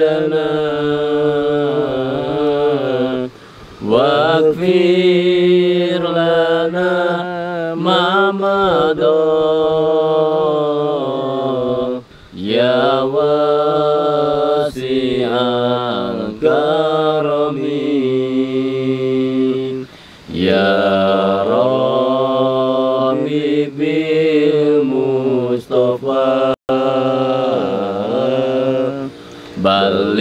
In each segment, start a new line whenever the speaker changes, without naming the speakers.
لنا واغفر لنا ما مضى يا واسع الكرم يا ربي بالمصطفى بلغ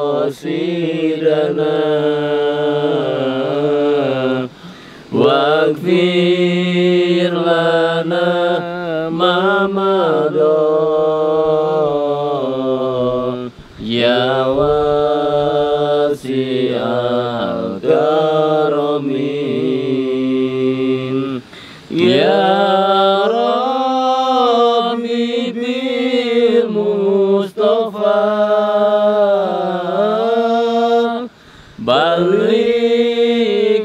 مقاصدنا واغفر لنا ما مضى يا واسع الكرم يا ربي بالمصطفى بلغ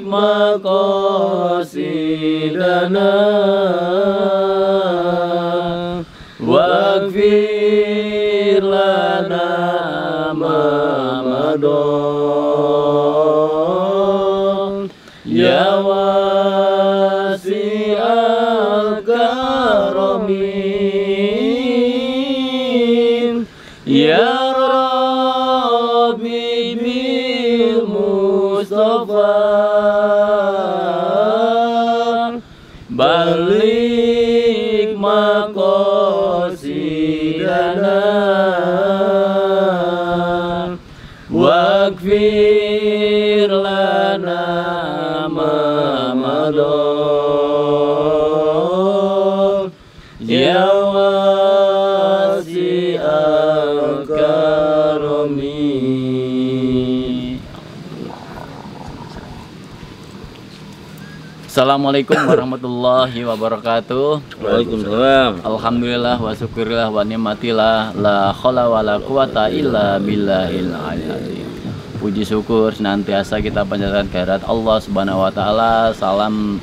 مقاصدنا واغفر لنا ما مضى يا واسع الكرم يا ربي بالمصطفى بلغ مقاصدنا واغفر لنا ما مضى يا واسع الكرم. Assalamualaikum warahmatullahi wabarakatuh.
Waalaikumsalam.
Alhamdulillah wa syukurillah wa ni'matillah la khala wa la quwata illa billahil aliyyil azim. Puji syukur senantiasa kita panjatkan kehadirat Allah Subhanahu wa taala. Salam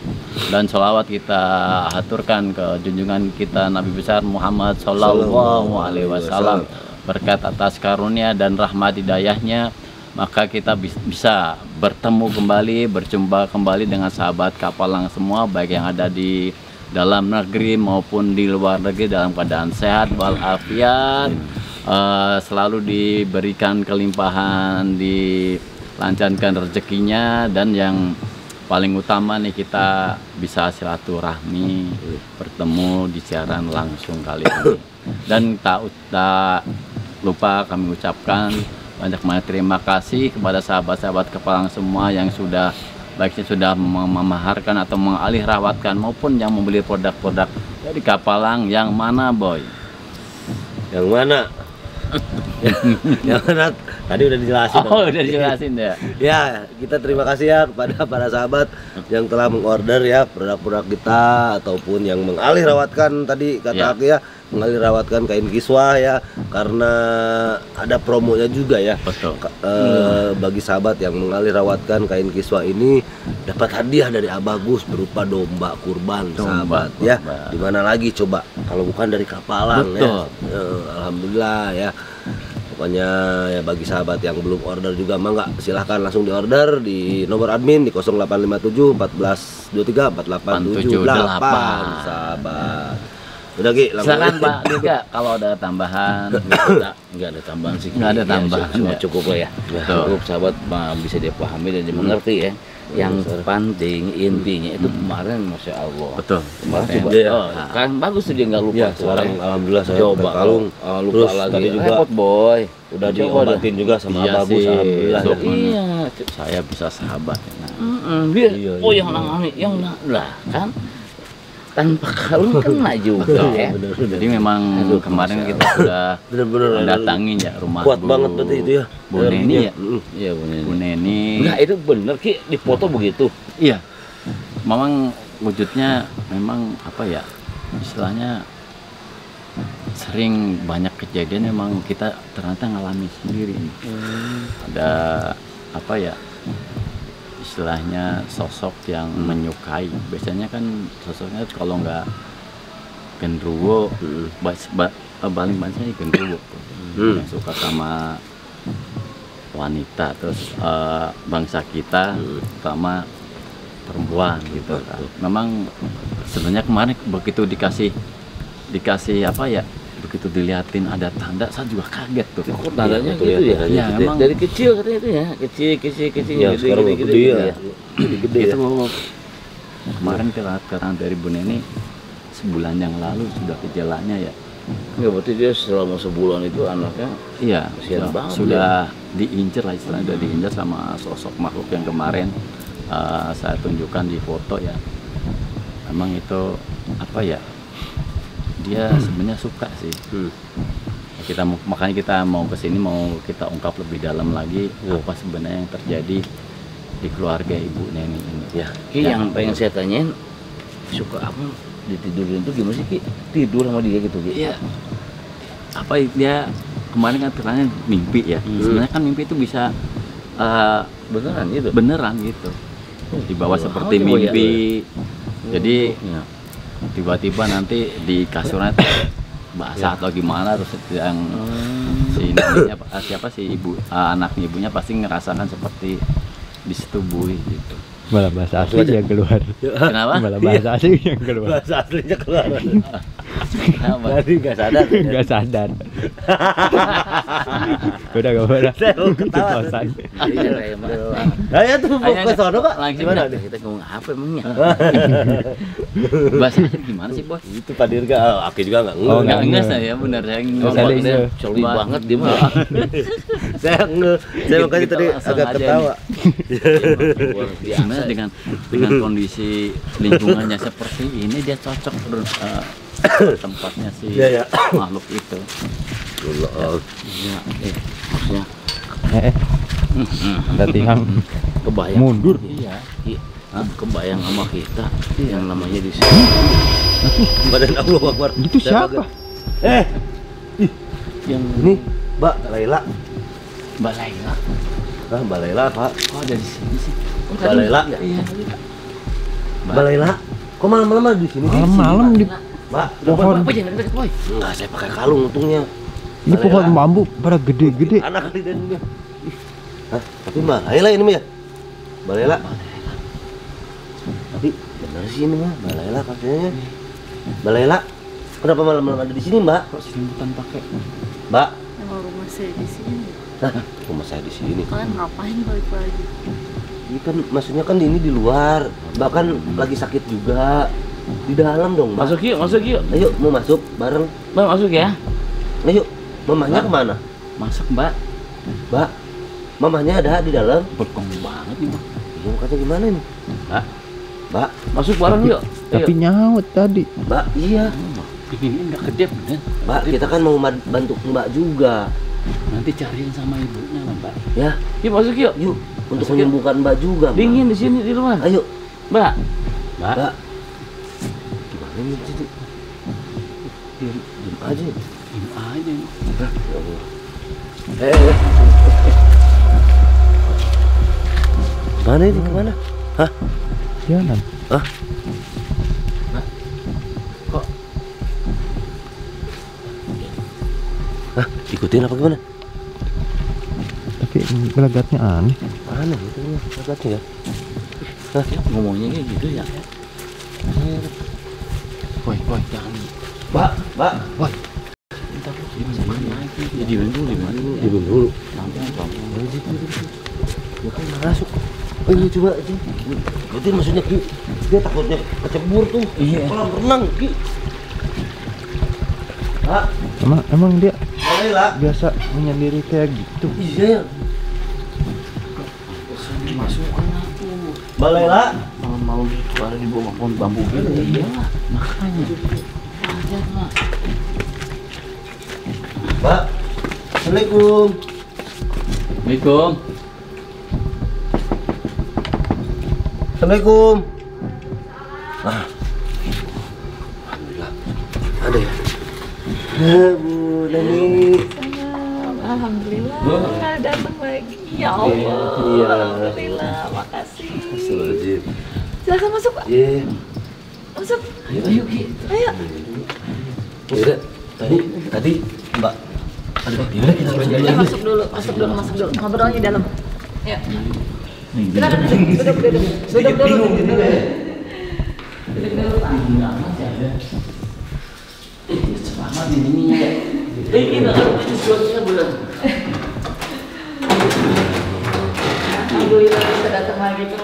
dan sholawat kita aturkan ke junjungan kita Nabi besar Muhammad sallallahu alaihi wasallam. Berkat atas karunia dan rahmat hidayahnya, maka kita bisa bertemu kembali, berjumpa kembali dengan sahabat Kapalang semua, baik yang ada di dalam negeri maupun di luar negeri, dalam keadaan sehat walafiat, selalu diberikan kelimpahan, dilancarkan rezekinya, dan yang paling utama nih kita bisa silaturahmi, bertemu di siaran langsung kali ini. Dan tak lupa kami ucapkan banyak terima kasih kepada sahabat-sahabat Kapalang semua yang sudah baiknya sudah memaharkan atau mengalih rawatkan maupun yang membeli produk-produk dari Kapalang. Yang mana, Boy?
Yang mana? Yang mana? Tadi udah dijelasin.
Oh, udah dijelasin ya.
Ya, kita terima kasih ya kepada para sahabat yang telah mengorder ya produk-produk kita ataupun yang mengalih rawatkan tadi kata aku ya, mengalih rawatkan kain kiswah ya, karena ada promonya juga ya.
Betul.
Bagi sahabat yang mengalih rawatkan kain kiswah ini dapat hadiah dari Abagus berupa domba kurban, sahabat ya. Dimana lagi coba kalau bukan dari Kapalang.
Betul.
Ya. Alhamdulillah ya. Pokoknya ya bagi sahabat yang belum order juga mangga silahkan langsung diorder di nomor admin di 0857 1423 4878 sahabat. Udah Ki,
silakan Pak Diga kalau ada tambahan.
Enggak ada tambahan sih.
Enggak ada tambahan.
Ya, cukup ya. Cukup sahabat bisa dipahami dan dimengerti ya. Yang penting intinya itu kemarin Masya Allah.
Betul.
Kemarin coba. Kan bagus tuh dia nggak lupa.
Ya, sekarang alhamdulillah saya
coba
kalung.
Lupa
Terus
lagi.
tadi juga
Repot boy.
Udah diobatin juga sama Bagus, alhamdulillah.
Iya.
Saya bisa sahabat.
Dia,
Iya,
oh
iya.
yang nangani, yang lah kan tanpa kalung kena juga ya.
Jadi memang kemarin kita sudah
Bener-bener
mendatangi ya rumah
kuat banget berarti itu ya.
Bu Neni ya.
Iya benar.
Bu Neni.
Enggak itu bener Ki, di foto begitu.
Iya. Memang wujudnya memang apa ya? Istilahnya sering banyak kejadian memang kita ternyata ngalami sendiri. Ada apa ya? Istilahnya sosok yang menyukai. Biasanya kan sosoknya kalau nggak genderuwo, paling banyak sih genderuwo yang suka sama wanita, terus bangsa kita sama perempuan gitu kan. Memang sebenarnya kemarin begitu dikasih apa ya, begitu diliatin ada tanda, saya juga kaget tuh.
Kok tandanya gitu ya?
Iya, memang
dari kecil katanya itu ya, kecil
Ya, sekarang gede ya.
gede itu kemarin keterangan dari Bu Neni sebulan yang lalu sudah gejalanya ya.
Enggak, berarti dia selama sebulan itu anaknya
Iya,
kasihan banget
sudah diincar lah istilahnya, sudah diincar sama sosok makhluk yang kemarin saya tunjukkan di foto ya. Memang itu apa ya? Dia sebenarnya suka sih. Makanya kita mau kesini, mau kita ungkap lebih dalam lagi apa sebenarnya yang terjadi di keluarga Ibu Neni ini.
ya. Ki, yang pengen saya tanyain, suka apa ditidurin itu gimana sih Ki? Tidur sama dia gitu Ki?
Iya. Apa dia kemarin kan terangnya mimpi ya. Sebenarnya kan mimpi itu bisa
Beneran gitu?
beneran gitu. Dibawa seperti mimpi. Jadi tiba-tiba nanti di kasurnya basah atau gimana, terus yang si neneknya, siapa sih ibu, anaknya ibunya pasti ngerasakan seperti disetubuhi gitu.
Malah bahasa asli yang keluar.
Kenapa?
Malah bahasa asli yang keluar.
Bahasa aslinya keluar.
Kenapa?
Tadi nggak sadar.
Nggak sadar. Udah gak apa-apa.
Saya mau ketawa.
Keceplosan.
Iya, kayak mana?
Ayo tuh mau ke sono Kak.
Langsung
Gimana
dah.
nih?
Kita ngomong apa emangnya?
Bahasa asli gimana sih, Bos?
Itu Pak Dirga, Aki juga nggak
Oh,
Enggak
nggak
enggak
nge.
saya benar saya
Saya
ngomong
nge.
Coli banget dia mah.
Saya makanya tadi
Langsung
agak
aja
ketawa.
Sebenarnya dengan kondisi lingkungannya seperti ini dia cocok tempatnya si
Iya, ya.
makhluk itu.
Allah.
Iya, maksudnya
Ada tiang
kebayang.
mundur.
Iya.
Kebayang sama kita yang namanya di sini.
Badan Allah Akbar.
Itu siapa?
Yang
Ini Mbak Laila.
Mbak Laila.
Mbak Laila Pak.
Kok ada di sini sih?
Mbak Laila.
Iya.
Mbak Laila. Kok malam-malam ada di sini?
Malam-malam di
Mbak,
pohon.
Apa jangan deket boy?
enggak, saya pakai kalung untungnya.
Ini pohon bambu pada gede-gede.
Anak kali dan dia. Hah? Tapi Mbak Laila ini mah ya? Mbak Laila. Tapi benar sih ini mah Mbak Laila kakeknya. Mbak Laila. Kenapa malam-malam ada di sini, Mbak?
Kok selimputan pakai?
Mbak.
Emang rumah saya di sini.
Nah, rumah saya di sini.
Kalian ngapain balik lagi?
Ini kan maksudnya kan ini di luar. Bahkan lagi sakit juga. Di dalam dong, Mbak.
Masuk yuk, masuk yuk.
Ayo, mau masuk bareng.
Bang, masuk ya.
Ayo, mamahnya kemana?
Masak, Mbak.
Mbak, mamahnya ada di dalam.
Berkong banget nih, Mbak.
Iya, makanya gimana ini?
Mbak,
Mbak,
masuk bareng yuk.
Tapi nyaut tadi.
Mbak, iya.
Ini enggak kedep bener.
Mbak, kita kan mau bantu Mbak juga.
Nanti cariin sama ibunya, Mbak.
Ya,
Yuk masuk yuk.
yuk. Untuk
Masuk, yuk.
menyembuhkan Mbak juga, Mbak.
Dingin di sini di luar.
Ayo,
Mbak.
Mbak. Gimana ini jadi? Diam aja.
Ini aja nih.
Ya Allah. Mana ini? Kemana? Hah?
Jalan.
Hah?
Kok
Hah? Ikutin apa gimana?
Tapi gelagatnya aneh.
Mana itu nih? Agaknya ya?
Ya, ngomongnya kayak gitu ya.
woi, jangan.
Mbak, Mbak.
Entar lu di mana lagi? Ya di dulu, di mana dulu?
Dibun dulu.
Tampang.
Ya kan masuk. Oh iya coba Ki. Ikutin maksudnya Ki. Dia takutnya kecebur tuh.
Iya.
Kolam renang Ki. Mbak,
Emang dia
Laila.
biasa menyendiri kayak gitu.
Iya.
Masukkan aku.
Mbak Laila.
Malam-malam itu ada di bawah pohon bambu gitu. Iya.
Makanya.
Aja Mak.
Mbak. Assalamualaikum.
Assalamualaikum.
Assalamualaikum. Ah. Alhamdulillah. Ada ya? Bu Neni.
Alhamdulillah, datang lagi. Ya Allah.
Iya.
Alhamdulillah, makasih.
Astagfirullahaladzim.
Silakan masuk, Pak.
Iya.
Masuk.
Ayo, Ki.
Ayo.
Yaudah, Tadi Mbak. Aduh, yaudah kita
Masuk dulu. Ngobrolnya di dalam. Ya. Silakan duduk dulu.
Bingung gitu ya.
Selamat di sini ya. Ini aku sesuatu bulan.
Alhamdulillah bisa datang lagi ke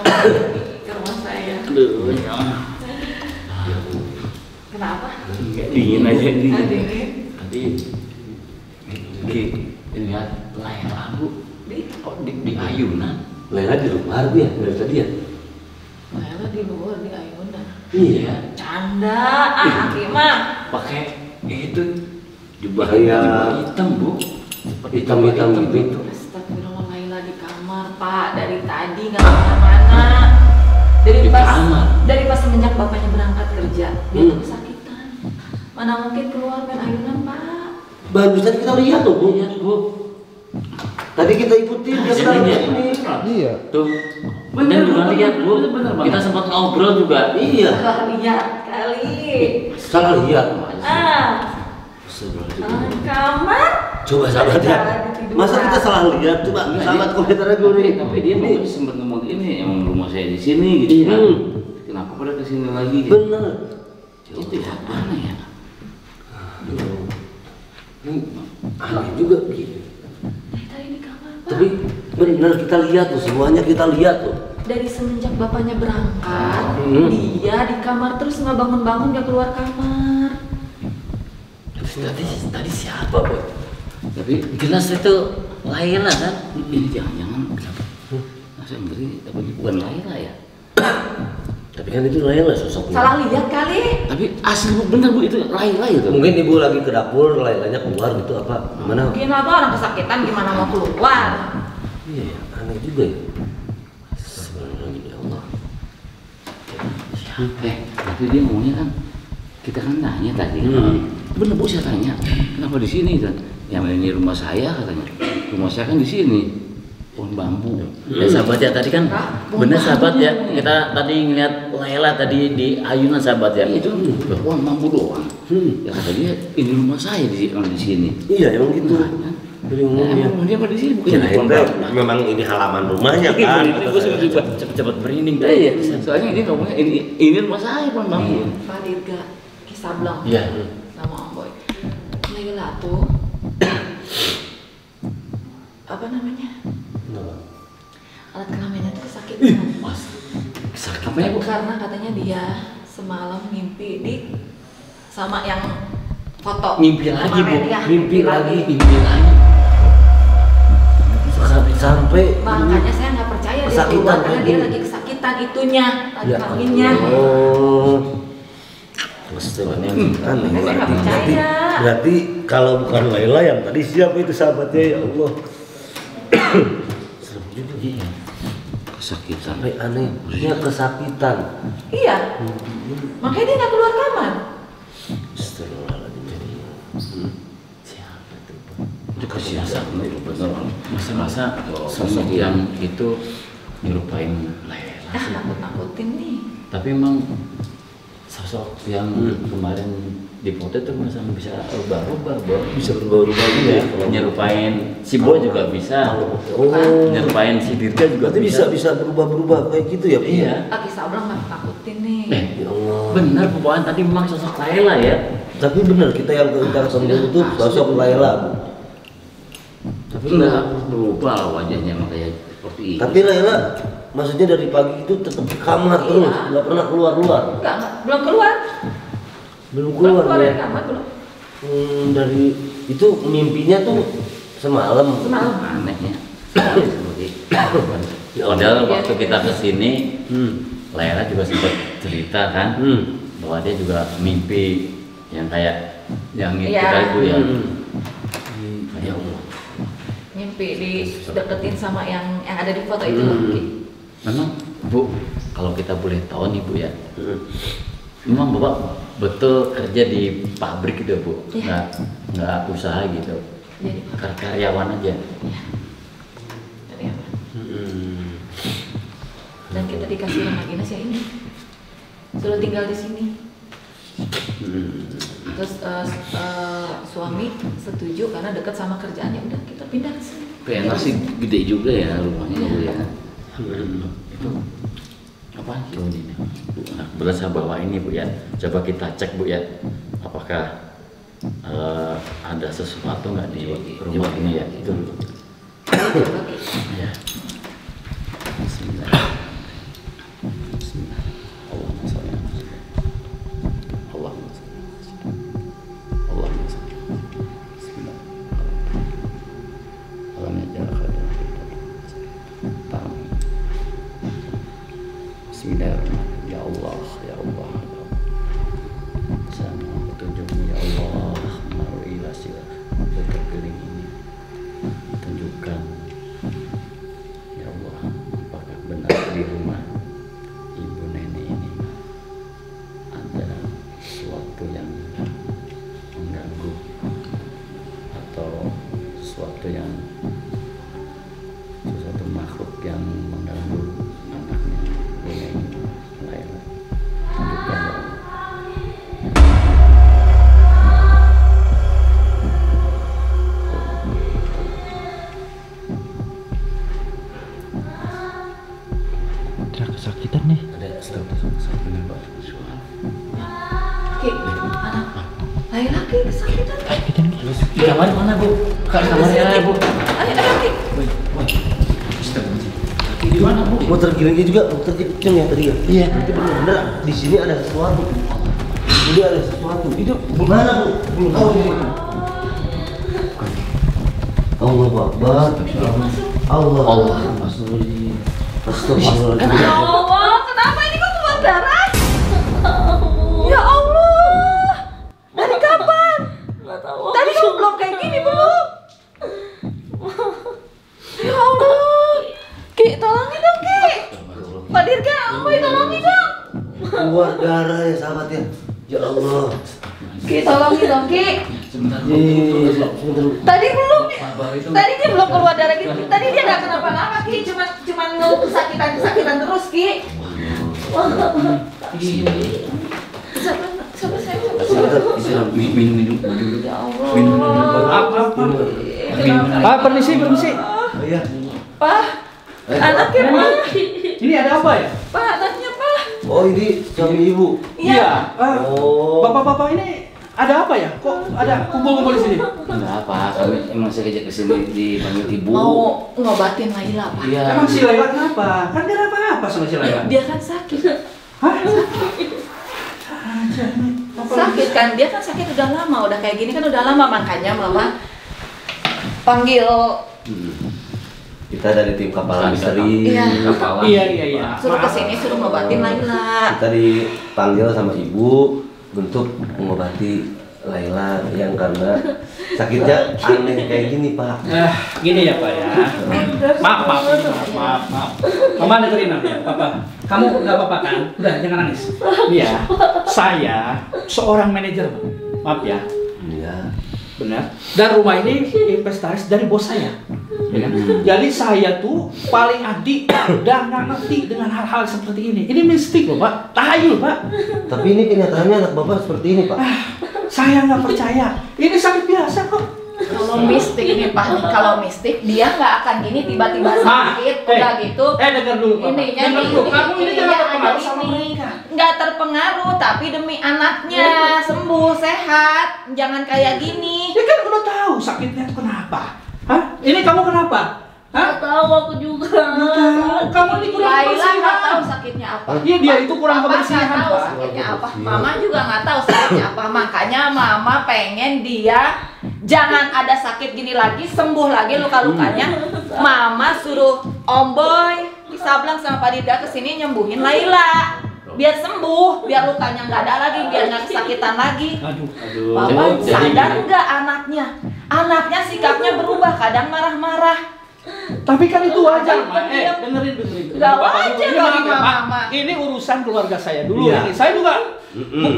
rumah saya.
Aduh,
Kenapa?
dingin aja ini.
Dingin.
Tadi lihat Laila Bu. Di ayunan.
Laila di luar dia dari tadi ya.
Laila di luar di ayunan.
Iya.
Canda, Aki mah.
Pakai itu jubah
Kayak
hitam Bu.
hitam-hitam gitu.
Astagfirullah, Laila di kamar Pak dari tadi nggak kemana-mana. Dari pas semenjak bapaknya berangkat kerja dia tuh kesakitan. Mana mungkin keluar main ayunan Pak?
Barusan kita lihat tuh, Bu.
Lihat Bu.
Tadi kita ikutin dia sekarang ini.
Iya.
Tuh. Bener juga lihat Bu. Kita sempat ngobrol juga.
Iya.
Salah lihat kali.
Salah lihat.
Kamar.
Coba sahabat ya. Masa kita salah lihat? Coba sahabat komentar aja nih.
Tapi dia mau sempat ngomong ini, emang rumah saya di sini gitu kan. Kenapa pada kesini lagi? Gitu.
Bener.
Itu ya mana ya?
Ini aneh juga gitu.
Tadi di kamar Pak.
Tapi benar kita lihat tuh, semuanya kita lihat tuh.
Dari semenjak bapaknya berangkat, dia di kamar terus nggak bangun-bangun, nggak keluar kamar.
Tadi siapa Bu? Tapi jelas itu Laila kan?
Ini jangan-jangan masa ngeri, tapi bukan Laila ya?
Tapi kan itu Laila sosoknya.
Salah lihat kali.
Tapi asli Bu, bener Bu, itu Laila itu.
Mungkin ibu lagi ke dapur, Lailanya keluar gitu apa? Gimana?
Mungkin apa orang kesakitan gimana mau keluar?
Iya, ya, aneh juga ya. Sebenarnya ya Allah.
Tapi dia ngomongnya kan, kita kan nanya tadi. Bener Bu, saya tanya, kenapa di sini kan? Yang ini rumah saya katanya. Rumah saya kan di sini. Pohon bambu.
Ya sahabat ya tadi kan bener sahabat ya. Kita tadi ngeliat Laila tadi di ayunan sahabat ya.
Itu pohon bambu doang. Ya kata dia, ini rumah saya di sini.
Iya, emang gitu.
Nah,
Dari ngomongnya.
emang dia pada di sini bukan
Iya,
di pohon bambu.
memang ini halaman rumahnya kan.
Cepet-cepet merinding
Iya, iya. Soalnya dia ngomongnya ini rumah saya pohon bambu.
Pak Dirga, kisah belum
Iya.
sama Om Boy. Laila tuh apa namanya? Alat kelaminnya tuh kesakitan.
Apanya Bu?
Karena katanya dia semalam mimpi di sama yang foto.
Mimpi lagi, Bu.
Mimpi lagi. Sampai
Makanya saya nggak percaya dia
kesakitan
keluar karena
lagi.
dia lagi kesakitan itunya, lagi kelaminnya.
Oh. Aneh.
Saya nggak percaya.
Berarti kalau bukan Laila yang tadi siapa itu sahabatnya ya Allah. Serem juga.
Iya. Kesakitan.
Sampai aneh. Dia kesakitan.
Iya. Makanya dia nggak keluar kamar.
Astagfirullahaladzim.
Siapa tuh?
Itu kasihan bener.
Masa-masa sosok yang itu nyerupain Laila
Ah,
sih.
nakut-nakutin nih.
Tapi emang sosok yang kemarin di foto itu masa bisa berubah-ubah, Bu.
Bisa berubah-ubah juga ya.
Nyerupain si Bo juga bisa.
Oh.
Nyerupain si Dirga juga
Berarti bisa berubah-berubah kayak gitu ya? Bu?
Iya.
Aki Sablang nggak nakutin nih.
Ya Allah.
Bener pokoknya tadi memang sosok Laila ya.
Tapi benar kita yang kita ketemu itu sosok Laila. Bu.
Tapi enggak berubah lah wajahnya makanya seperti ini.
Tapi Laila maksudnya dari pagi itu tetap di kamar terus, nggak pernah keluar-keluar.
Enggak, belum keluar.
Belum
Belum
keluar
keluar
ya.
dari kamar belum.
Dari itu mimpinya tuh semalam.
Semalam.
Anehnya.
Padahal waktu kita kesini,
Hmm.
Laila juga sempat cerita kan, bahwa dia juga mimpi yang kayak yang itu
Iya.
tadi Bu ya.
Ya Allah.
Mimpi dideketin sama yang ada di foto itu. Ki.
Memang Bu, kalau kita boleh tahu nih Bu ya, memang Bapak betul kerja di pabrik gitu Bu,
Iya.
nggak usaha gitu,
Jadi
karyawan aja.
dari apa? Dan kita dikasih rumah dinas ya ini. Suruh tinggal di sini. Terus suami setuju karena dekat sama kerjaannya, udah kita pindah ke sini.
PNR sih gede juga ya rumahnya ya. Itu apa itu ini?
Nah, kebetulan saya bawa ini Bu ya. Coba kita cek Bu ya, apakah ada sesuatu nggak di rumah ini ya? Itu dulu. Ya. Bismillah. Bismillah. Allahumma sholli ala Muhammad. Allahumma sholli ala Muhammad. Allahumma sholli ala Muhammad. Bismillah. Allahumma jalla khairan. Bismillahirrahmanirrahim. Ya Allah, ya Allah. Sama petunjukmu ya Allah, marilah sila terkeliling ini. Tunjukkan ya Allah, apakah benar di rumah ibu nenek ini ada sesuatu yang mengganggu atau sesuatu makhluk yang mengganggu anaknya bu nenek Laila. Tunjukkan ya Allah.
Kesakitan nih.
Ada sesuatu yang Pak.
Ki, anak Laila Ki kesakitan.
Kesakitan nih.
Di kamar mana Bu? Kamarnya ya Bu.
Ayo Ki.
Di mana Bu?
Mau tergiling juga, mau tergiling ya tadi ya? Iya. Itu benar di sini ada sesuatu. Ini ada sesuatu. Itu gimana Bu? Belum tahu di sini. Allahu Akbar. Allah. Astagfirullahaladzim.
Ya Allah, kenapa ini kok keluar darah? Ya Allah. Dari kapan?
Nggak tahu.
Tadi kan belum kayak gini belum? Ya Allah. Ki, tolongin dong Ki. Pak Dirga, Boy tolongin dong.
Keluar darah ya sahabat ya. Ya Allah.
Ki, tolongin dong Ki.
Sebentar.
Tadi belum. Tadi dia belum keluar darah gitu. Tadi dia nggak kenapa-napa Ki, cuman ngeluh kesakitan terus Ki. Siapa saya?
Minum
Ya Allah.
Pak, permisi.
Oh iya.
Pak, anaknya Pak.
Ini ada apa ya?
Pak, anaknya Pak.
Oh ini suami ibu.
Iya.
Oh.
Bapak-bapak ini ada apa ya? Kok ada kumpul-kumpul di sini?
Enggak apa, kami emang sengaja kesini dipanggil ibu.
Mau ngobatin Laila Pak.
Iya.
Emang si Laila kenapa? Kan dia apa-apa sama si Laila.
Dia kan sakit.
Hah?
Sakit kan, dia kan sakit udah lama, udah kayak gini kan udah lama, makanya mama panggil
Kita dari tim kapal misteri.
Iya.
Iya.
suruh kesini, suruh ngobatin Laila.
Kita dipanggil sama ibu untuk mengobati Laila yang karena sakitnya aneh kayak gini Pak.
Gini ya Pak ya. Maaf. Mama dengerin ya, Papa. Kamu nggak apa-apa kan? Udah jangan nangis. Iya. Saya seorang manajer, Pak. Maaf ya.
Iya.
Benar. Dan rumah ini inventaris dari bos saya. Ya kan? Jadi saya tuh paling anti dan nggak ngerti dengan hal-hal seperti ini. Ini mistik loh Pak, tahayul Pak.
Tapi ini kenyataannya anak Bapak seperti ini Pak.
Saya nggak percaya. Ini sakit biasa kok.
Kalau mistik nih Pak, kalau mistik dia nggak akan gini tiba-tiba sakit, udah gitu.
Dengar dulu Pak.
Ininya
Dengar dulu. Kamu ini jangan
ada
terpengaruh sama
ini.
mereka.
Nggak terpengaruh, tapi demi anaknya sembuh sehat, jangan kayak gini.
Dia kan udah tahu sakitnya itu kenapa. Hah? Ini kamu kenapa? Hah?
Nggak tahu aku juga.
Kamu ini kurang
Laila nggak tahu
kebersihan.
sakitnya apa.
Iya dia itu kurang
Papa
kebersihan
nggak tahu
Pak.
sakitnya apa. Mama juga nggak tahu sakitnya apa. Makanya Mama pengen dia jangan ada sakit gini lagi, sembuh lagi luka-lukanya. Mama suruh Om Boy, Sablang sama Pak Dida kesini nyembuhin Laila. Biar sembuh, biar lukanya nggak ada lagi, biar nggak kesakitan lagi.
Aduh.
Papa
Jadi-
sadar nggak anaknya? Anaknya sikapnya berubah, kadang marah-marah.
Tapi kan itu wajar, Ma.
Pendiam.
Dengerin.
Nggak
Bapak
wajar
dulu. Ini
bagi
maaf ya, Pak.
Mama.
Ini urusan keluarga saya dulu
Iya.
ini. Saya juga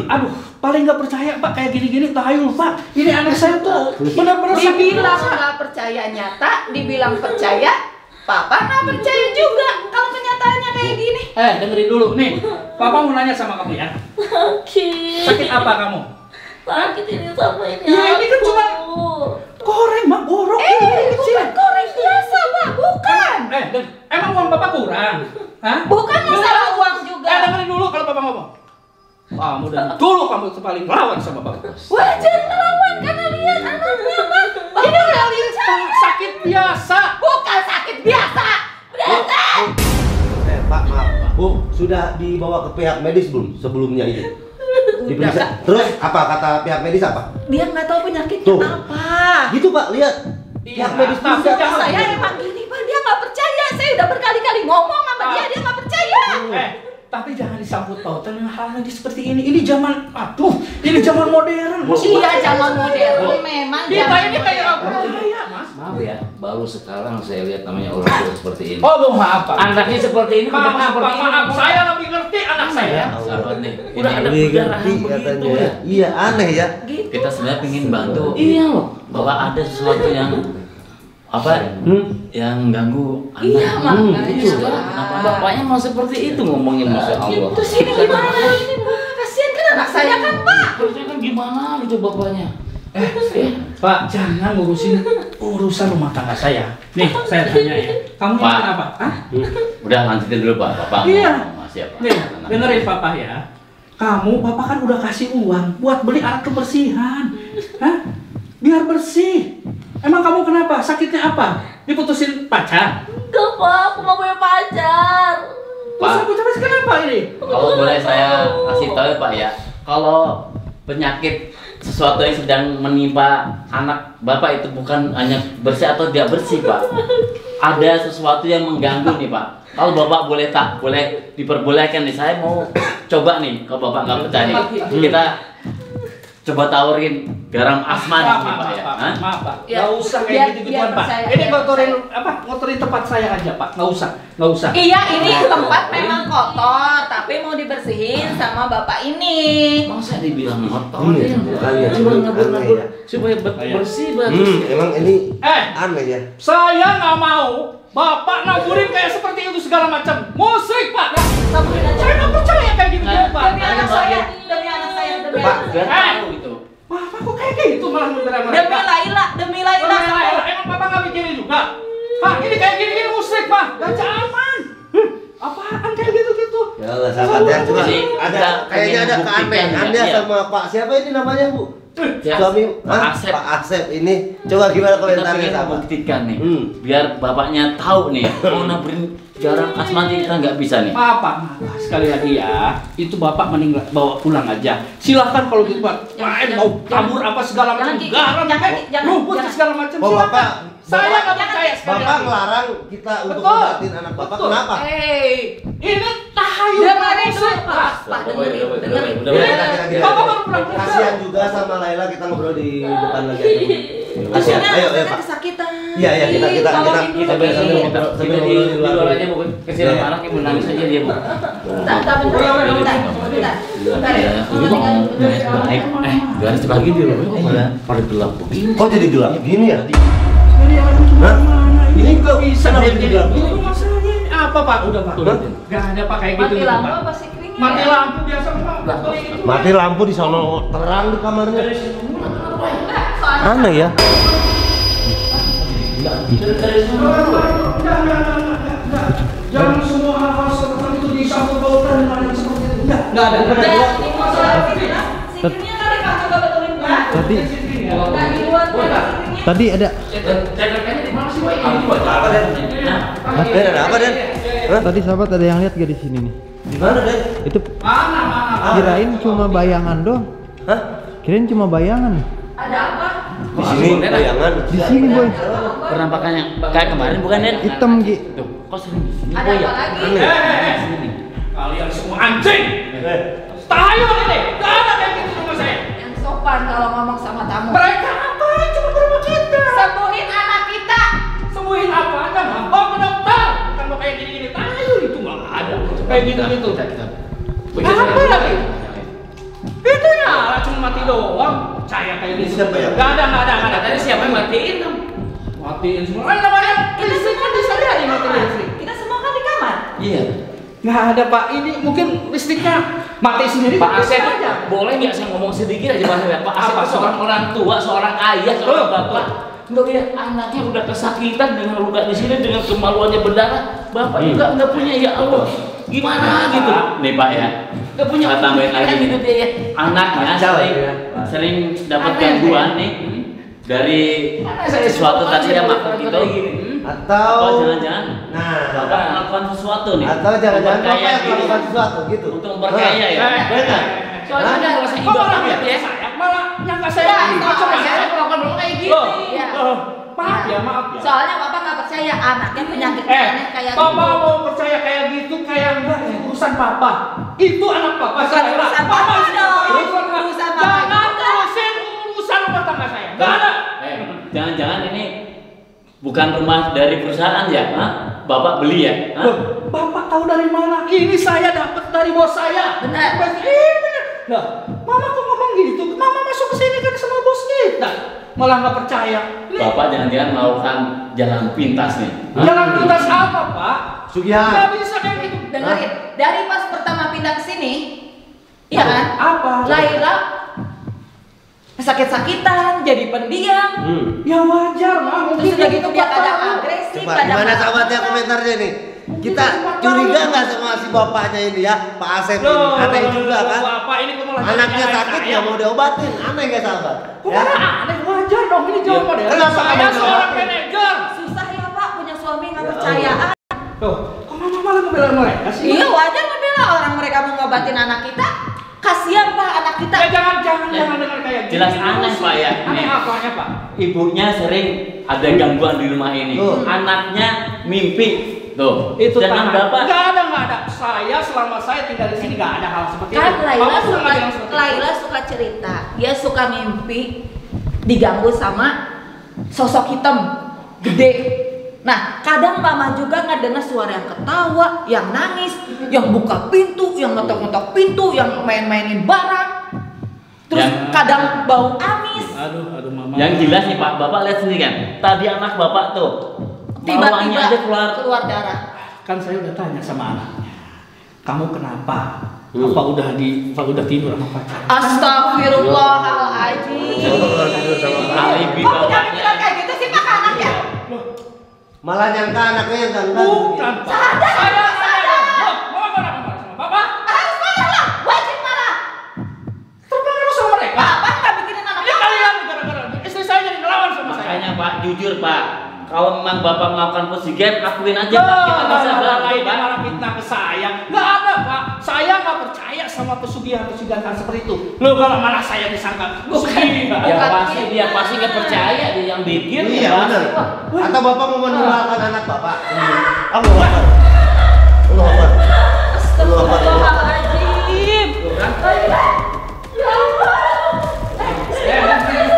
aduh, paling nggak percaya Pak kayak gini-gini tahayul Pak. Ini anak saya tuh benar-benar sakit.
Dibilang nggak percaya nyata, dibilang percaya, Papa nggak percaya juga kalau kenyataannya kayak gini.
Dengerin dulu nih. Papa mau nanya sama kamu ya.
Oke.
Sakit apa kamu?
Sakit ini sama ini.
Ya, ini kan cuma goreng, Mak, borok. Ini kecil.
Bukan goreng biasa, Pak. Bukan.
Dan emang uang Bapak kurang? Hah?
Bukan masalah uang juga.
Dengerin dulu kalau Bapak ngomong. Kamu dan dulu kamu paling lawan sama Bapak.
Wajar ngelawan karena lihat anaknya, Pak. Ini udah bicara.
Sakit biasa.
Bukan sakit biasa. Beresek.
Pak, maaf, Pak. Bu, sudah dibawa ke pihak medis belum sebelumnya ini? Diperiksa. Terus apa kata pihak medis apa?
Dia nggak tahu penyakitnya
Tuh.
apa.
Gitu Pak, lihat.
Iya,
Pihak medis
tapi
juga.
jangan-
Saya emang gini, Pak. Dia nggak percaya. Saya udah berkali-kali ngomong sama dia nggak percaya.
Tapi jangan disangkut pautan dengan hal yang seperti ini. Ini zaman, ini zaman modern.
Iya, zaman modern memang.
Kita
zaman
ini kayak apa?
modern.
Kaya, Mas.
Maaf ya, baru sekarang saya lihat namanya orang tua seperti ini.
Oh, maaf, Pak.
Anaknya seperti ini,
Maaf,
kenapa seperti ini?
maaf. Saya lebih ngerti anak saya.
Sahabat nih,
Udah ada
Ini
perdarahan
ngerti
begitu
katanya.
ya.
Iya, aneh ya.
kita sebenarnya pengen bantu
Iya loh.
bahwa ada sesuatu yang yang ganggu anak.
Iya, makanya.
Itu bapaknya mau seperti itu ngomongnya, Masya Allah.
Terus ini gimana ini, Pak? Kasihan kan anak saya kan, Pak.
Terusnya kan gimana gitu bapaknya?
Pak, jangan ngurusin urusan rumah tangga saya. Nih, saya tanya ya. Kamu
Pak.
yakin apa? Hah?
Udah lanjutin dulu Pak, Bapak
Iya.
mau siapa?
Nih, dengerin Papa ya. Kamu, Bapak kan udah kasih uang buat beli alat kebersihan. Hah? Biar bersih. Emang kamu kenapa? Sakitnya apa? Diputusin pacar?
Enggak, Pak, aku mau punya pacar.
Terus aku coba kenapa ini?
Kalau boleh saya kasih tahu ya Pak ya, kalau penyakit sesuatu yang sedang menimpa anak Bapak itu bukan hanya bersih atau tidak bersih Pak. Ada sesuatu yang mengganggu nih Pak. Kalau Bapak boleh diperbolehkan nih, saya mau coba nih. Kalau Bapak nggak percaya nih, kita coba tawarin garam asman nih Pak ya. Hah?
Maaf Pak,
Ya,
nggak usah
biar-
kayak gitu-gituan
biar
Pak.
percaya,
Ini
biar
ngotorin tempat saya aja Pak. Nggak usah.
Iya, ini tempat memang kotor, tapi mau dibersihin sama bapak ini.
Masa dibilang kotor?
Iya, makanya.
Cuma nabur-nabur
Aneh ya.
supaya bersih bagus.
Emang ini
Eh,
aneh ya.
saya nggak mau Bapak naburin kayak seperti itu segala macam. Musrik Pak.
Saburin aja.
Saya nggak percaya kayak gitu Pak.
Demi anak saya, demi anak saya, demi
Pak,
anak
Biar
saya.
tahu gitu.
Bapak kok kayak gitu malah membela
Demi
mereka.
Laila, demi Laila.
Emang Bapak nggak mikirin juga? Pak, ini kayak gini musrik Pak. Gak aman. Apaan kayak gitu-gitu?
Ya Allah, sahabat ya. Cuma
Jadi,
ada
kita
kayaknya ada
pengen buktikan
keanehan
ya,
ya
iya.
sama Pak siapa ini namanya Bu?
Ya,
Suami
Pak
Hah?
Asep.
Pak Asep ini. Coba gimana
Kita
komentarnya
pengen
sahabat?
buktikan nih,
Hmm.
biar bapaknya tahu nih, mau naburin garam asmati kita nggak bisa nih.
Maaf Pak, sekali lagi ya, itu Bapak mending bawa pulang aja. Silahkan kalau gitu Pak, main mau tabur apa segala macam, garam, rumput segala macam,
Oh,
silakan.
Bapak,
Saya nggak
Bapak-
percaya sekali
Bapak
lagi.
melarang kita untuk
Betul.
ngobatin anak Bapak.
Betul.
Kenapa?
Ini tahayu
Dengerin dulu,
musrik
Pak. Pak, dengerin, dengerin.
Udah, kira-kira.
Bapak baru pulang kerja.
Kasihan juga sama Laila, kita ngobrol di depan lagi aja. Bu. Kasihan. Ayo, ayo Pak.
Kesakitan.
Iya, iya, kita
Tolongin
Kita
sambil
di
ngobrol, sambil
di
ngobrol di luar.
luar aja Bu. Kesian
Iya.
anaknya menangis aja dia Bu.
Bentar, bentar.
Ya, ini ngomong baik. Garis dibagi di rumah kok malah pada gelap begini.
Oh, jadi gelap gini ya?
Ini yang
Hah?
ini nggak bisa
Kenapa
jadi
jadi gelap?
ini rumah saya ini apa Pak? Udah Pak.
Hah?
Nggak ada Pak kayak gitu
Mati
gitu,
lampu
Pak.
apa sih keringnya?
Mati lampu biasa Pak.
Mati lampu di sono terang di kamarnya.
Soalnya
Aneh ya?
Jangan semua hal-hal seperti itu disangkut pautkan dengan yang seperti itu. Nggak ada.
ini masalah sikirnya. Sikirnya kali Pak, coba betulin Pak.
Tadi
Nggak di luar Pak, sikirnya.
tadi ada
Cekernya di mana sih, Pak?
Apa Den? Den, ada apa Den? Hah?
tadi sahabat ada yang lihat gak di sini nih?
Di mana Den?
Itu
Mana?
kirain cuma bayangan doang.
Hah?
Kirain cuma bayangan.
Ada apa?
Di sini bayangan.
Di sini boy.
Penampakannya kayak kemarin bukan Den?
Hitam Gi.
Tuh, kok sering di sini
Ada
Boy,
apa
ya?
lagi?
Kalian semua anjing. Tahayu ini. Nggak ada kayak gitu sama saya.
Yang sopan kalau ngomong sama tamu.
Mereka apa? Cuma ke rumah kita.
Sembuhin anak kita.
Sembuhin apanya? Bawa ke dokter. Bukan mau kayak gini-gini. Tahayu itu nggak ada. Kayak gitu-gitu. Apa lagi? Itu ya, cuma mati doang. Saya kayak gitu.
Siapa ya?
Nggak ada.
Tadi siapa yang matiin kamu?
Matiin semua. Namanya listrik kan bisa jadi matiin listrik.
Kita semua kan di kamar.
Iya.
Nggak ada Pak, ini mungkin listriknya mati sendiri.
Pak Asep,
aja.
boleh nggak saya ngomong sedikit aja Pak Asep? Pak Asep
Apa,
itu seorang orang tua, seorang ayah, seorang bapak. Melihat anaknya udah kesakitan dengan luka di sini, dengan kemaluannya berdarah, bapak juga nggak punya, ya Allah, gimana gitu?
Nih Pak ya,
Nggak punya
saya tambahin lagi
gitu dia ya.
anaknya sering dapat
Aneh.
gangguan nih dari sesuatu tadi yang maksud itu,
Atau
atau jangan-jangan
nah,
bapak melakukan sesuatu nih,
atau jangan-jangan bapak
memperkaya
yang
diri
melakukan sesuatu gitu.
untuk memperkaya ya.
Benar.
Soalnya ada rasa
Kok
iba
malah
banget ya.
malah yang nggak saya
saya melakukan dulu kayak gini.
Iya. Maaf ya.
Soalnya Bapak nggak percaya anaknya penyakit aneh kayak
Papa
gitu.
mau percaya kayak gitu kayak enggak urusan Papa. Itu anak Papa.
Bukan
saya.
urusan
Papa
Papa
sih
dong.
urusan
Urusan Papa
Jangan
juga.
urusin urusan rumah tangga saya. Enggak ada.
Jangan-jangan ini bukan rumah dari perusahaan ya, Hah? Bapak beli ya? Hah?
Loh, Bapak tahu dari mana? Ini saya dapat dari bos saya.
Benar.
Benar. Nah, Mama kok ngomong gitu? Mama masuk ke sini kan sama bos kita. Malah nggak percaya. Nih,
Bapak jangan-jangan melakukan jalan pintas nih. Hah?
jalan pintas apa, Pak?
Sugihan.
Nggak bisa kayak gitu.
Dengerin, dari pas pertama pindah ke sini, iya kan?
Apa?
Laila sakit-sakitan, jadi pendiam.
Ya wajar, Mama.
Terus udah gitu dia kadang agresif,
Coba
kadang
gimana sahabatnya komentarnya nih? Kita curiga nggak sama si bapaknya ini ya, Pak Asep ini? Aneh juga kan?
Bapak ini kok malah
Anaknya
nyalain
sakit
saya?
nggak mau diobatin, aneh nggak sahabat?
Kok malah aneh? Wajar dong, ini jawaban ya.
Kenapa
Saya
kamu
seorang
jawab?
manajer.
susah ya Pak punya suami nggak percayaan.
Tuh, kok Mama malah ngebelain mereka sih?
Iya wajar membela orang mereka mau ngobatin anak kita. Kasihan Pak anak kita.
Ya jangan dengar kayak gitu.
Jelas aneh, Pak, ya.
Aneh apanya, Pak?
Ibunya sering ada gangguan di rumah ini.
Tuh.
Anaknya mimpi. Tuh.
Itu
Sedangkan
tangan.
Bapak
Nggak ada. Saya selama saya tinggal di sini nggak ada hal seperti
Kan
itu.
Laila
Mama
suka,
nggak bilang seperti itu.
Laila suka cerita. Dia suka mimpi diganggu sama sosok hitam gede. Nah, kadang Mama juga nggak dengar suara yang ketawa, yang nangis, yang buka pintu, yang ngetok-ngetok pintu, yang main-mainin barang. Terus kadang bau amis.
Aduh, Mama.
yang jelas nih Pak, Bapak lihat sendiri kan. Tadi anak Bapak tuh bawahnya
Tiba-tiba
aja keluar.
darah.
Kan saya udah tanya sama anaknya. Kamu kenapa? Apa udah tidur sama pacar?
Astagfirullahaladzim.
Alibi
Kok punya
bapaknya.
pikiran kayak gitu sih Pak ke anaknya?
Malah nyangka anaknya yang gangguan.
Bukan, Pak. Saya Mama marah sama Bapak.
Harus marah lah, wajib marah.
Terpengaruh sama mereka.
Bapak nggak mikirin anak
Ya
Bapak.
kalian gara-gara istri saya jadi ngelawan sama saya.
Makanya Pak, jujur Pak, kalau memang Bapak melakukan positif, akuin aja Pak, kita bisa bantu
lain
Pak.
malah fitnah ke saya. Nggak ada, Pak. Saya nggak percaya sama pesugihan seperti itu. Loh, kalau malah saya disangka pesugihan.
Ya
Bukan
pasti
gitu.
dia pasti nggak percaya dia yang bikin.
Iya
ya pasti.
benar. Atau bapak mau meninggalkan anak bapak? Allah Akbar. Allah Akbar. Allah Akbar.
Astagfirullahaladzim. Ya Allah.
Allah ada di sini.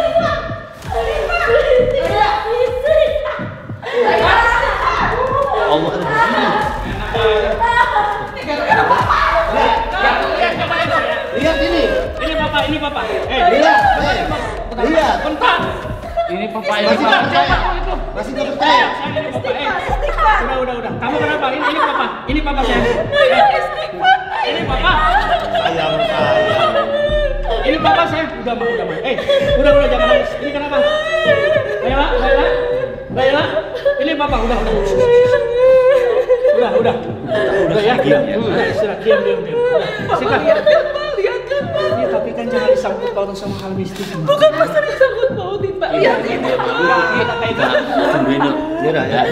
Lihat ini.
Ini Bapak.
Lihat. Lihat.
Bentar.
Ini Bapak
Masih nggak percaya? Masih nggak percaya?
Udah. Kamu kenapa? Ini Papa saya. Ini Papa.
Sayang saya.
Ini Papa saya. Udah, Ma. Udah jangan nangis. Ini kenapa? Laila. Ini Papa. Udah ya. Udah istirahat. Diam. Udah. Sikat. Iya, tapi kan jangan disangkut pautin sama hal mistis.
Bukan masalah disangkut pautin Pak. Lihat ini.
Tungguin dulu.
Yaudah ya.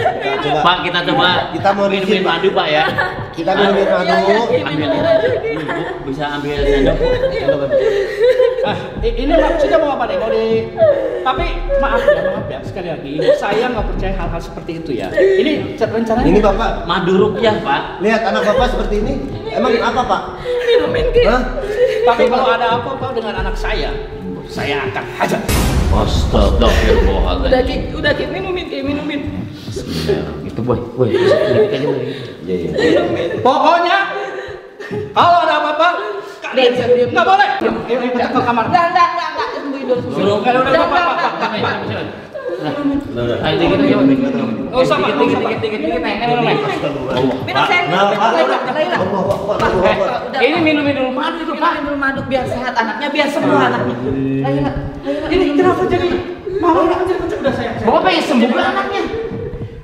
Coba.
Pak, kita coba.
Kita mau
minumin
bikin, Pak.
madu Pak ya.
Kita minumin madu.
Ambil ini. Bu, bisa ambil sendok Bu.
Ini maksudnya mau apa nih? Tapi maaf ya sekali lagi. Saya nggak percaya hal-hal seperti itu ya. Ini rencananya.
Ini bapak.
Madu rupiah Pak.
Lihat anak bapak seperti ini. Emang apa pak?
Minumin gitu.
Hah?
Tapi kalau ada apa-apa dengan anak saya akan hajar.
Astagfirullahaladzim.
Udah Ki, minumin.
Itu boy.
Iya.
Pokoknya kalau ada apa-apa,
Diam.
nggak boleh. Kita ke kamar.
Enggak. Sembuhin dulu.
Suruh.
Udah,
Enggak.
Pak.
Ayo dikit aja, dikit.
Nggak usah, Pak.
Dikit, minum.
Minum saya.
Ini minum madu itu, Pak.
Minum madu biar sehat anaknya, biar sembuh anaknya.
Ini kenapa jadi mama nggak jadi udah saya.
Bapak pengen sembuh kan anaknya?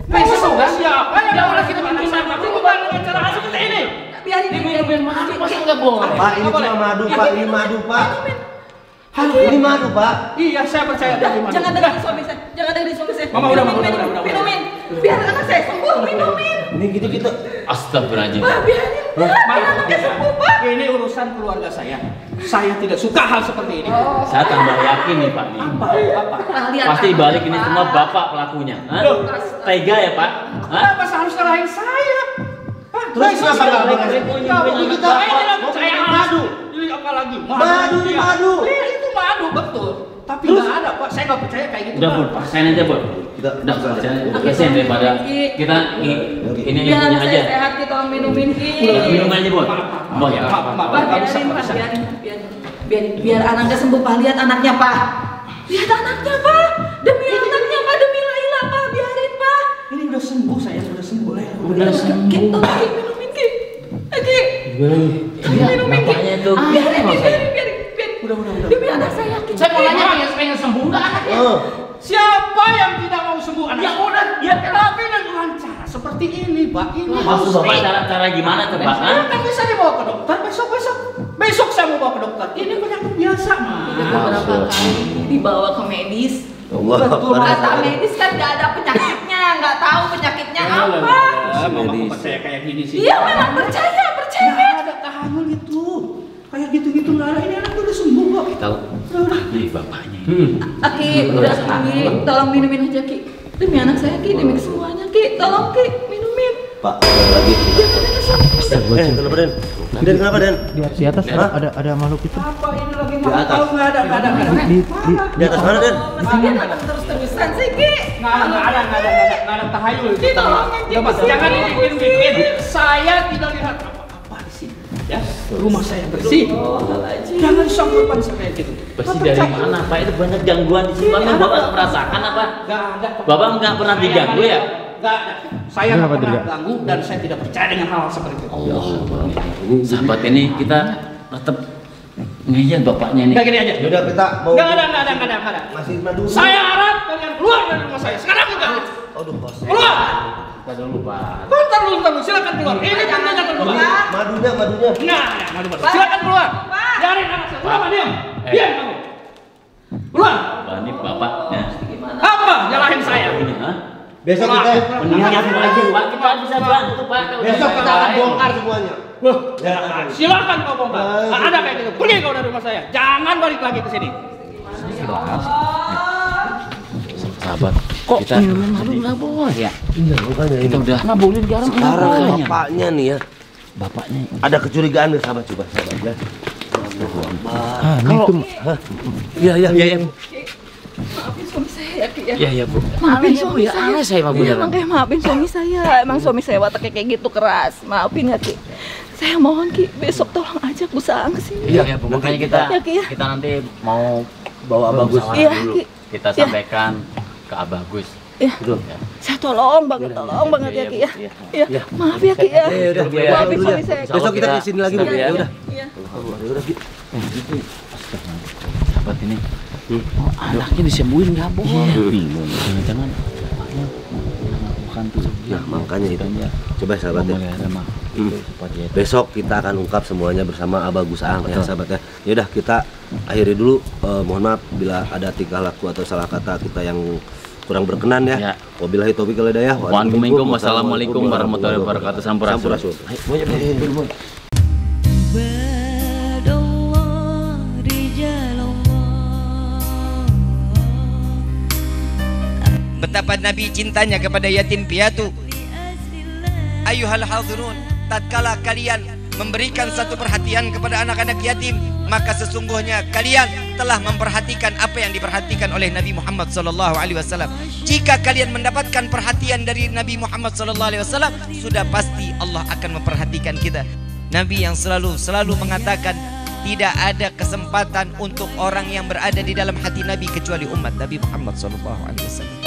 Pengen sembuh kan?
Siapa yang
Ya
mau
udah kita minum madu.
bukan dengan cara seperti ini?
Biarin
Diminum madu masa nggak boleh?
Pak, ini cuma madu, Pak. Ini madu, Pak. Ini madu, Pak.
Iya, saya percaya dari mana.
Jangan dengerin suami saya. Jangan dengerin suami saya.
Mama, udah.
Minumin. Biar anak saya sembuh, minumin.
Ini gitu.
Astagfirullahaladzim.
Pak, biarin. Biar anaknya sembuh, Pak.
Ini urusan keluarga saya. Saya tidak suka hal seperti ini.
Saya tambah yakin nih Pak nih.
Apa?
Kalian
Pasti balik ini semua Bapak pelakunya. Hah? Tega ya Pak? Hah?
Kenapa harus salahin saya? Pak,
Terus kenapa nggak boleh?
Saya madu. Ini apa lagi?
Madu.
Iya, itu madu betul. Tapi nggak ada, Pak. Saya nggak percaya kayak gitu.
Udah Bud, paksain aja Bud. Udah paksain aja. Paksain daripada kita ini
Biar
punya
anak
aja.
saya sehat, kita minumin.
Minum aja Bud. Oh ya.
Pak, biar anaknya sembuh, Pak. Lihat anaknya, Pak. Lihat anaknya, Pak. Demi anaknya, Pak. Demi Laila, Pak. Biarin, Pak.
Ini udah sembuh, saya sudah sembuh.
Udah sembuh.
Minumin, Ki. Ki. Minumin, Ki.
Bapaknya itu.
Biarin.
Udah.
Demi anak saya, Ki.
Saya mau nanya pengen sembuh nggak anaknya?
Siapa yang tidak mau sembuh anak?
Ya udah, biarkan.
Tapi dengan cara seperti ini, Pak. Ini
Maksud Bapak cara gimana tuh Pak? Hah?
kan bisa dibawa ke dokter besok saya mau bawa ke dokter. Ini penyakit biasa, Mas.
Beberapa kali dibawa ke medis.
Allah.
Betul,
Kata medis kan nggak ada penyakitnya, nggak tahu penyakitnya apa.
Mama kok percaya kayak gini sih?
Iya memang percaya.
Nggak ada tahayul itu. Kayak gitu-gitu nggak ada. Ini anak udah sembuh kok.
Tahu.
Udah.
Nih bapaknya.
Aki, udah Ki, tolong minumin aja Ki. Demi anak saya Ki, demi semuanya Ki, tolong Ki, minumin.
Pak, lagi. Kenapa Den? Den kenapa Den?
Di atas ada makhluk itu.
Apa ini lagi
Di atas.
Oh, nggak ada.
Di atas mana Den?
Terus-terusan sih Ki.
Nggak ada tahayul itu.
Tolongin, Ki.
Udah, Mas, jangan dibikin. Saya tidak lihat apa-apa di sini. Ya, rumah saya bersih. Jangan sangkutan saya gitu.
Bersih dari mana Pak? Itu banyak gangguan di sini. Bapak nggak merasakan apa?
Nggak ada.
Bapak nggak pernah diganggu ya?
Nggak ada. Saya nggak pernah ganggu dan saya tidak percaya dengan hal seperti itu.
Allah. Sahabat ini kita tetap ngelihat bapaknya ini.
Kayak gini aja.
Yaudah kita mau.
Nggak ada.
Masih madu.
Saya harap kalian keluar dari rumah saya. Sekarang juga.
Aduh, bos.
Keluar.
Kita dulu Pak.
Bentar dulu. Silakan keluar. Ini pintunya terbuka.
Madunya.
Nah, madu. Silakan keluar. Biarin anak saya. Keluar, diam. Diam kamu. Keluar.
Ini bapaknya.
Apa? Nyalahin saya.
Ini, hah?
Besok kita
Mendingan aja Pak. Kita bisa bantu Pak.
besok kita akan bongkar semuanya.
Loh, silakan kau bongkar. Nggak ada kayak gitu. Pergi kau dari rumah saya. Jangan balik lagi ke sini.
Sahabat. Kok kita minuman madu nggak boleh ya?
Iya, makanya ini.
Kita udah nggak boleh garam.
Sekarang bapaknya nih ya.
Bapaknya.
Ada kecurigaan nih sahabat coba ya.
Kalau
Iya.
Maafin suami saya ya Ki ya.
Iya Bu.
Maafin suami
Ya
saya.
aneh saya mah
Iya,
beneran.
makanya maafin suami saya. Emang suami saya wataknya kayak gitu keras. Maafin ya Ki. Saya mohon Ki, besok tolong ajak Bu Saang ke sini.
Iya Bu. Makanya kita
Ya, Ki, ya.
kita nanti mau bawa Abah Gus.
Iya, Ki.
Kita
Iya.
sampaikan ke Abah Gus.
Iya. Saya tolong banget ya Ki ya. Iya. Maaf ya Ki ya.
udah.
Maafin suami saya.
Besok kita di sini lagi Bu.
Ya.
Ya udah.
Iya.
Udah Ki.
Sahabat ini. Oh, anaknya disembuhin nggak boleh. Bingung. Jangan bapaknya melakukan tuh.
Ya, makanya itu. Coba sahabat ya.
Sama.
Besok kita akan ungkap semuanya bersama Abah Gus Aang ya sahabat ya. Ya udah kita akhiri dulu. Mohon maaf bila ada tingkah laku atau salah kata kita yang kurang berkenan ya.
Ya.
Wabillahi taufiq wal hidayah.
Waalaikumsalam wassalamualaikum warahmatullahi wabarakatuh.
Sampurasun.
Betapa Nabi cintanya kepada yatim piatu. Ayuhal hadirun, tatkala kalian memberikan satu perhatian kepada anak-anak yatim, maka sesungguhnya kalian telah memperhatikan apa yang diperhatikan oleh Nabi Muhammad SAW. Jika kalian mendapatkan perhatian dari Nabi Muhammad SAW, sudah pasti Allah akan memperhatikan kita. Nabi yang selalu mengatakan tidak ada kesempatan untuk orang yang berada di dalam hati Nabi kecuali umat Nabi Muhammad SAW.